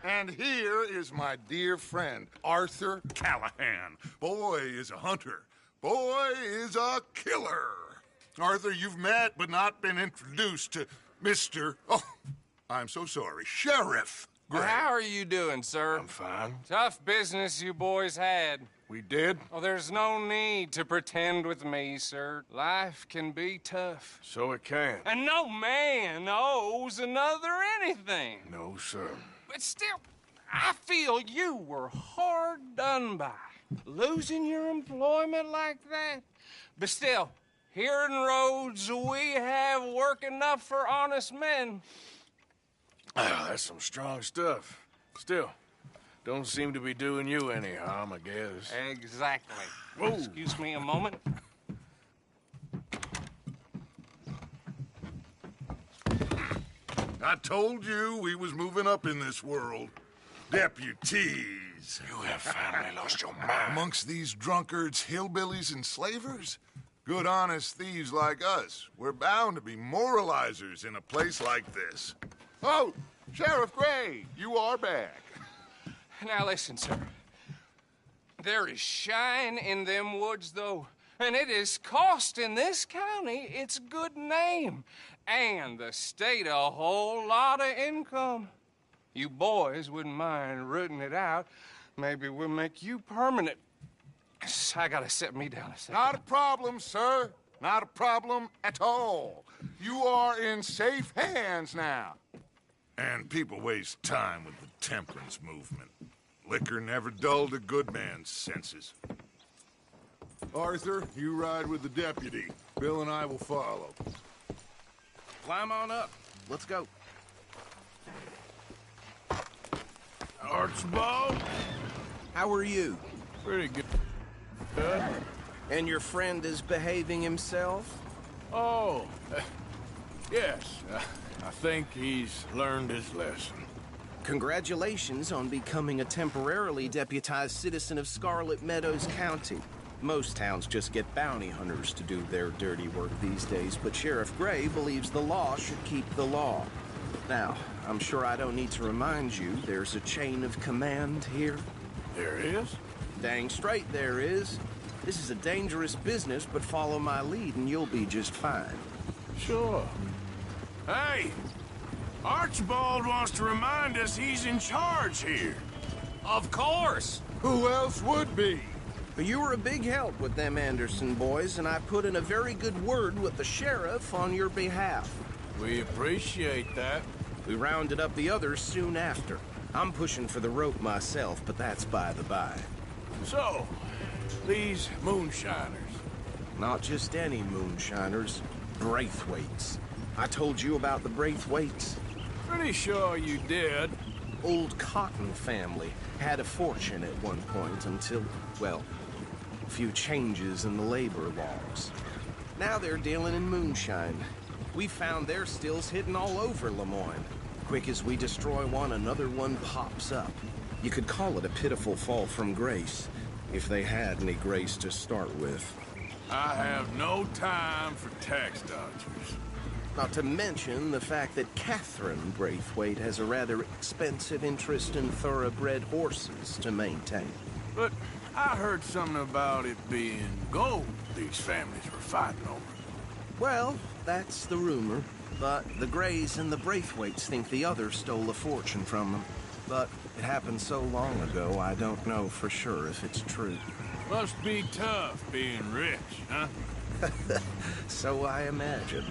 And here is my dear friend, Arthur Callahan. Boy is a hunter. Boy is a killer. Arthur, you've met but not been introduced to Mr. Oh, I'm so sorry, Sheriff Gray. How are you doing, sir? I'm fine. Tough business you boys had. We did? Oh, there's no need to pretend with me, sir. Life can be tough. So it can. And no man owes another anything. No, sir. But still, I feel you were hard done by. Losing your employment like that. But still, here in Rhodes, we have work enough for honest men. That's some strong stuff. Still, don't seem to be doing you any harm, I guess. Exactly. Whoa. Excuse me a moment. I told you we was moving up in this world. Deputies. You have finally lost your mind. Amongst these drunkards, hillbillies, and slavers? Good, honest thieves like us. We're bound to be moralizers in a place like this. Oh, Sheriff Gray, you are back. Now listen, sir. There is shine in them woods, though, and it is costing this county its good name and the state a whole lot of income. You boys wouldn't mind rooting it out. Maybe we'll make you permanent. I gotta sit me down a second. Not a problem, sir. Not a problem at all. You are in safe hands now. And people waste time with the temperance movement. Liquor never dulled a good man's senses. Arthur, you ride with the deputy. Bill and I will follow. Climb on up. Let's go. Archibald? How are you? Pretty good. Good? And your friend is behaving himself? Oh, yes. I think he's learned his lesson. Congratulations on becoming a temporarily deputized citizen of Scarlet Meadows County. Most towns just get bounty hunters to do their dirty work these days, but Sheriff Gray believes the law should keep the law. Now, I'm sure I don't need to remind you there's a chain of command here. There is? Dang straight there is. This is a dangerous business, but follow my lead and you'll be just fine. Sure. Hey! Archibald wants to remind us he's in charge here. Of course! Who else would be? But you were a big help with them Anderson boys, and I put in a very good word with the sheriff on your behalf. We appreciate that. We rounded up the others soon after. I'm pushing for the rope myself, but that's by the by. So, these moonshiners. Not just any moonshiners, Braithwaites. I told you about the Braithwaites. Pretty sure you did. Old Cotton family had a fortune at one point until, well, a few changes in the labor laws. Now they're dealing in moonshine. We found their stills hidden all over Lemoyne. Quick as we destroy one, another one pops up. You could call it a pitiful fall from grace, if they had any grace to start with. I have no time for tax dodgers. Not to mention the fact that Catherine Braithwaite has a rather expensive interest in thoroughbred horses to maintain. But I heard something about it being gold these families were fighting over. Well, that's the rumor. But the Grays and the Braithwaites think the other stole a fortune from them. But it happened so long ago, I don't know for sure if it's true. Must be tough being rich, huh? So I imagine.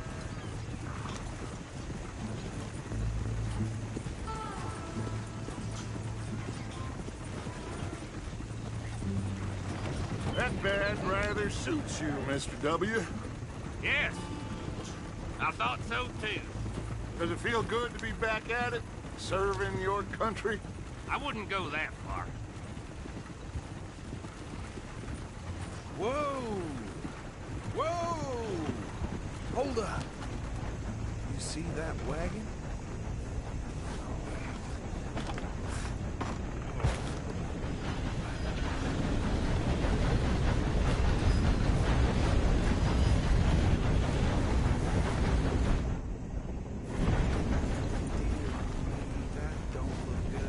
That badge rather suits you, Mr. W. Yes. I thought so, too. Does it feel good to be back at it? Serving your country? I wouldn't go that far. Whoa! Whoa! Hold up. You see that wagon? That don't look good.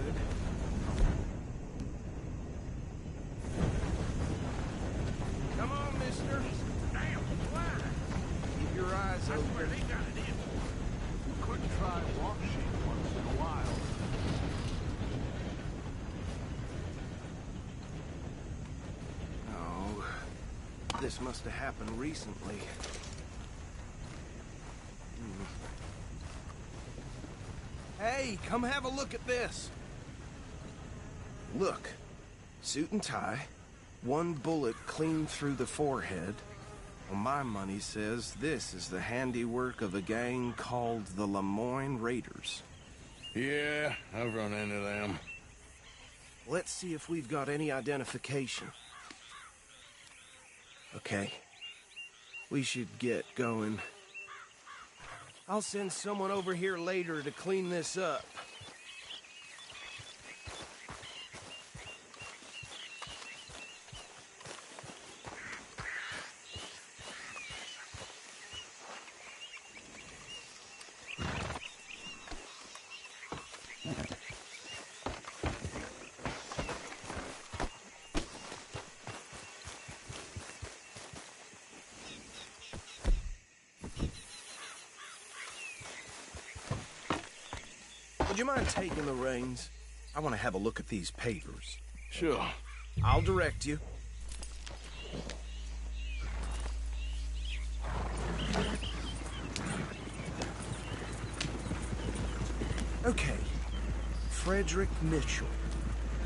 this must have happened recently. Hey, come have a look at this. Look, suit and tie, one bullet clean through the forehead. Well, my money says this is the handiwork of a gang called the Lemoyne Raiders. Yeah, I've run into them. Let's see if we've got any identification. Okay. We should get going. I'll send someone over here later to clean this up. Would you mind taking the reins? I want to have a look at these papers. Sure. I'll direct you. Okay. Frederick Mitchell,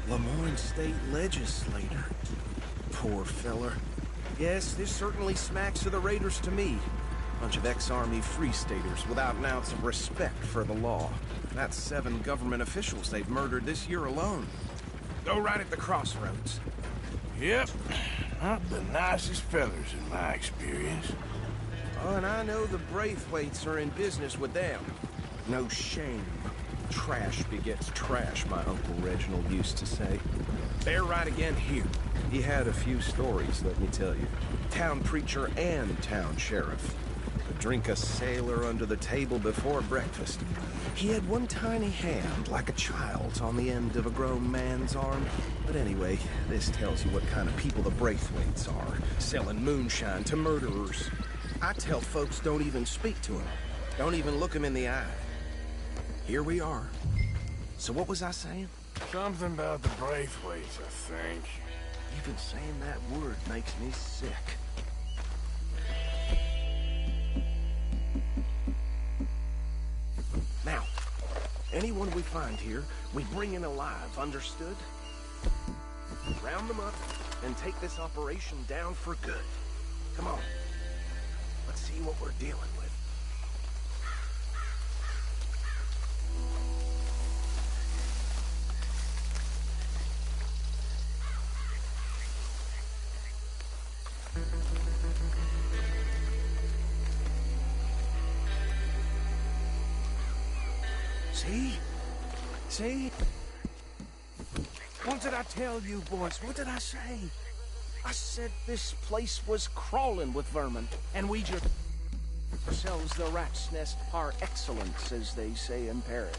Lemoyne State Legislator. Poor feller. Yes, this certainly smacks of the Raiders to me. Bunch of ex-Army Free Staters without an ounce of respect for the law. That's 7 government officials they've murdered this year alone. Go right at the crossroads. Yep. Not the nicest fellers in my experience. Oh, and I know the Braithwaites are in business with them. No shame. Trash begets trash, my Uncle Reginald used to say. They're right again here. He had a few stories, let me tell you. Town preacher and town sheriff. Could drink a sailor under the table before breakfast. He had one tiny hand, like a child's, on the end of a grown man's arm. But anyway, this tells you what kind of people the Braithwaites are, selling moonshine to murderers. I tell folks don't even speak to them. Don't even look them in the eye. Here we are. So what was I saying? Something about the Braithwaites, I think. Even saying that word makes me sick. Now, anyone we find here, we bring in alive, understood? Round them up and take this operation down for good. Come on. Let's see what we're dealing with. See? See? What did I tell you, boys? What did I say? I said this place was crawling with vermin, and we just ourselves the rat's nest par excellence, as they say in Paris.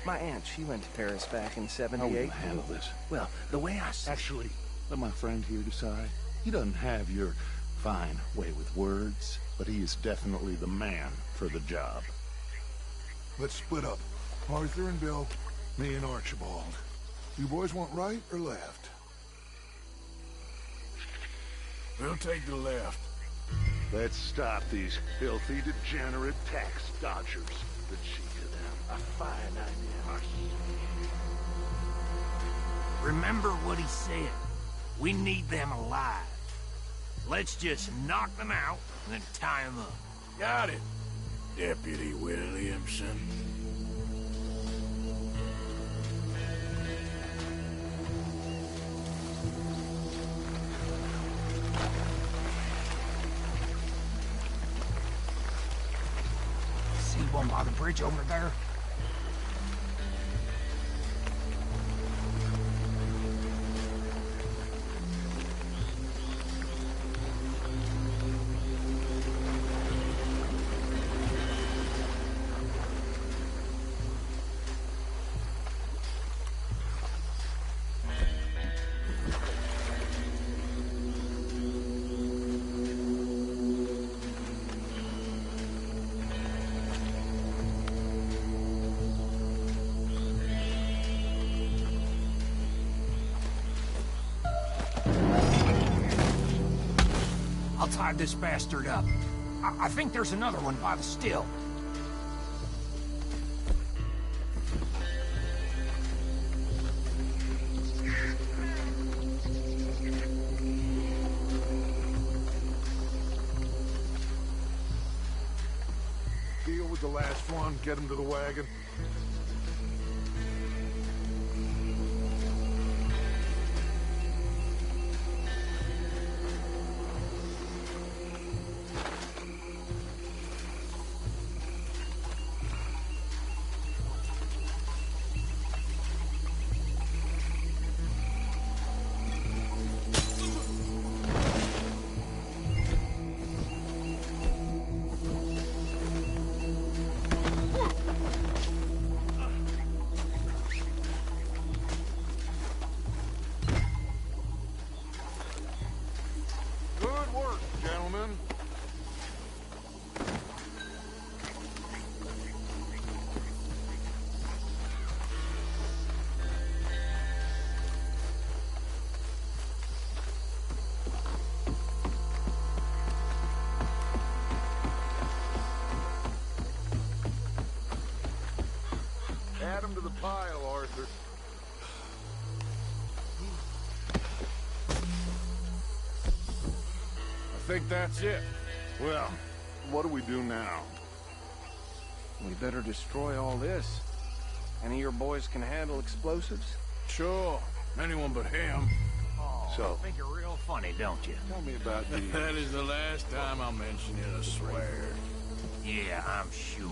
My aunt, she went to Paris back in '78. How will you handle this? Well, the way I said... Actually, let my friend here decide. He doesn't have your fine way with words, but he is definitely the man for the job. Let's split up. Arthur and Bill, me and Archibald. You boys want right or left? We'll take the left. Let's stop these filthy, degenerate tax dodgers. The cheek of them. A fine idea. Remember what he said. We need them alive. Let's just knock them out and then tie them up. Got it, Deputy Williamson. See one by the bridge over there? tie this bastard up. I think there's another one by the still. Deal with the last one, get him to the wagon. Good work, gentlemen. Add him to the pile, Arthur. I think that's it. Well, what do we do now? We better destroy all this. Any of your boys can handle explosives? Sure. Anyone but him. Oh, So- I think you're real funny, don't you? Tell me about the... That is the last time I'll mention it, I swear. Yeah, I'm sure.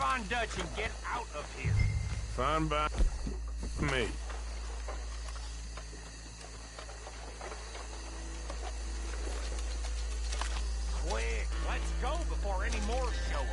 on Dutch and get out of here. Fine by me. Quick, let's go before any more show up.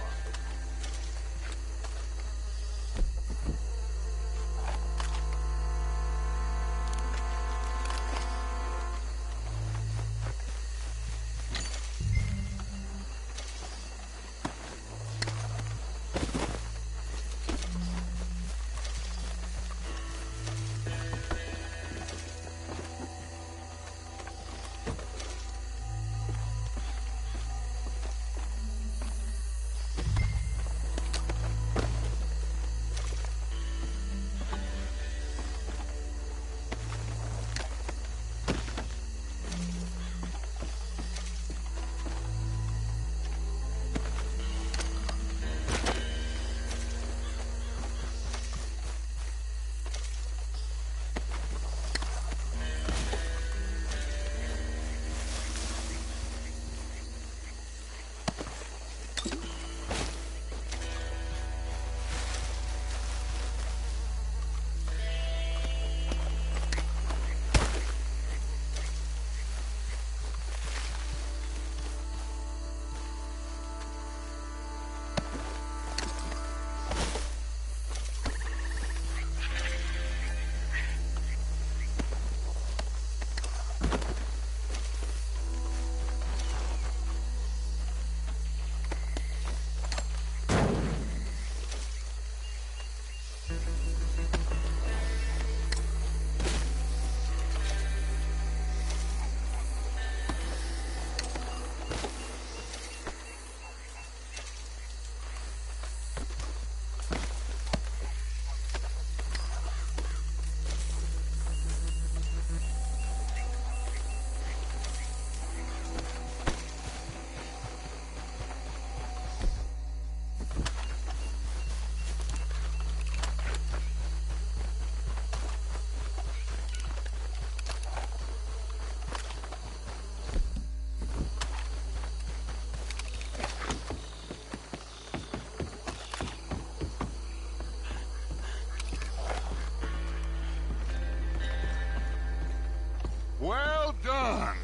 Well done.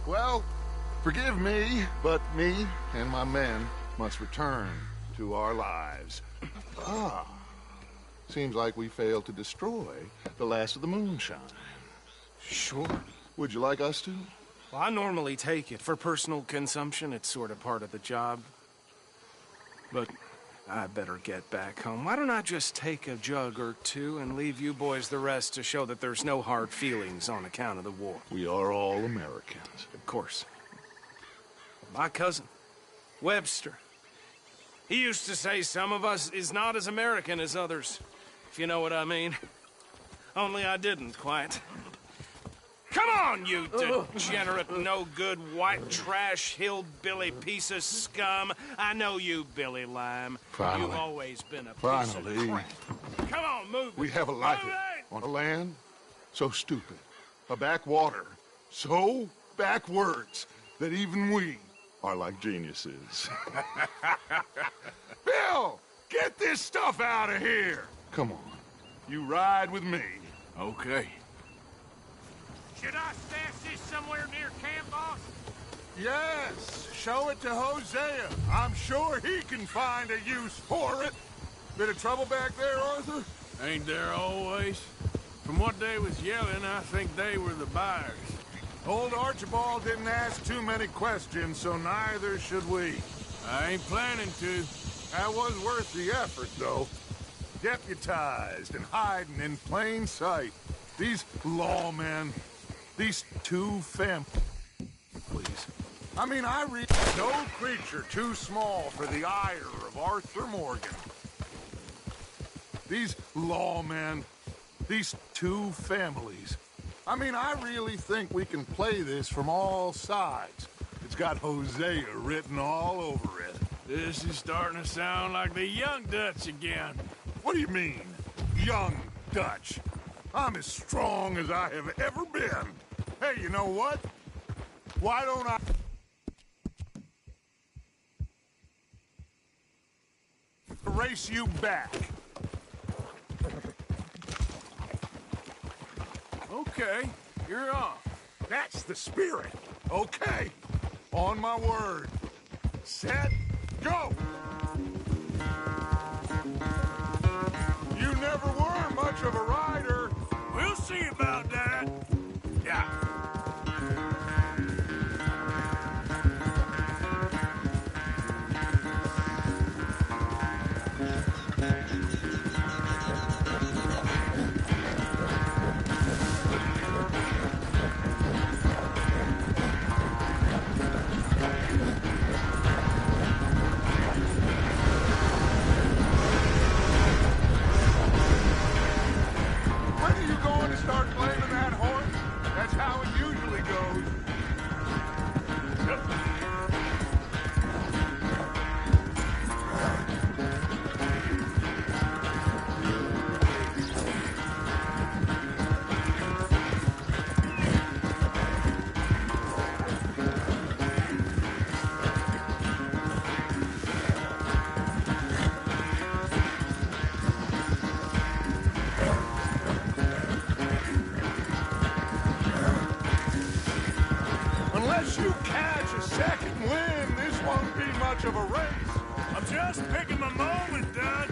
Well, forgive me, but me and my men must return to our lives. Seems like we failed to destroy the last of the moonshine. Sure. Would you like us to? Well, I normally take it. For personal consumption, it's sort of part of the job. But I better get back home. Why don't I just take a jug or two and leave you boys the rest to show that there's no hard feelings on account of the war? We are all Americans. Of course. My cousin, Webster, he used to say some of us is not as American as others, if you know what I mean. Only I didn't quite. Come on, you degenerate, no-good, white trash, hillbilly piece of scum. I know you, Billy Lime. Finally. You've always been a piece Finally. of crap. Come on, move We it. have a life Move it! on a land so stupid, a backwater so backwards that even we are like geniuses. Bill, get this stuff out of here. Come on, you ride with me. Okay. Should I stash this somewhere near camp, boss? Yes, show it to Hosea. I'm sure he can find a use for it. Bit of trouble back there, Arthur? Ain't there always? From what they was yelling, I think they were the buyers. Old Archibald didn't ask too many questions, so neither should we. I ain't planning to. That was worth the effort, though. Deputized and hiding in plain sight. These lawmen, these two families. I mean, I read no creature too small for the ire of Arthur Morgan. These lawmen, these two families. I mean, I really think we can play this from all sides. It's got Hosea written all over it. This is starting to sound like the young Dutch again. What do you mean, young Dutch? I'm as strong as I have ever been. Hey, you know what? Why don't I... race you back. Okay, you're off. That's the spirit. Okay, on my word. Set, go! You never were much of a rider. We'll see about that. Yeah. When are you going to start claiming that horse? That's how it usually goes. Unless you catch a second wind, this won't be much of a race. I'm just picking my moment, Dutch.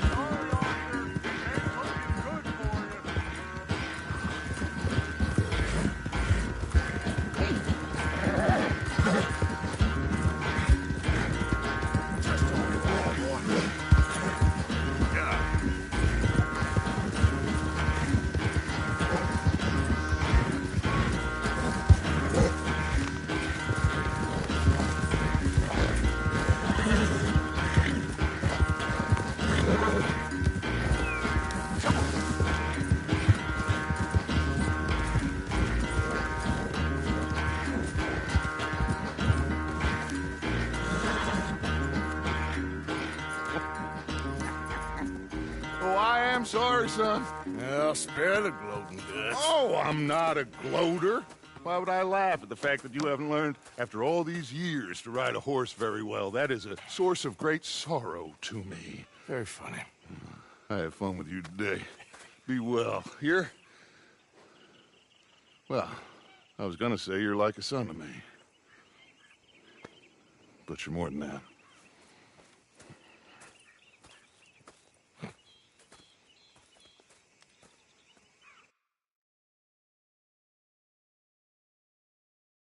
Sorry, Arthur. Ain't looking good for you. Oh, I am sorry, son. Well, spare the gloating, Dutch. Oh, I'm not a gloater. Why would I laugh at the fact that you haven't learned, after all these years, to ride a horse very well? That is a source of great sorrow to me. Very funny. I had fun with you today. Be well. Here? Well, I was gonna say you're like a son to me. But you're more than that.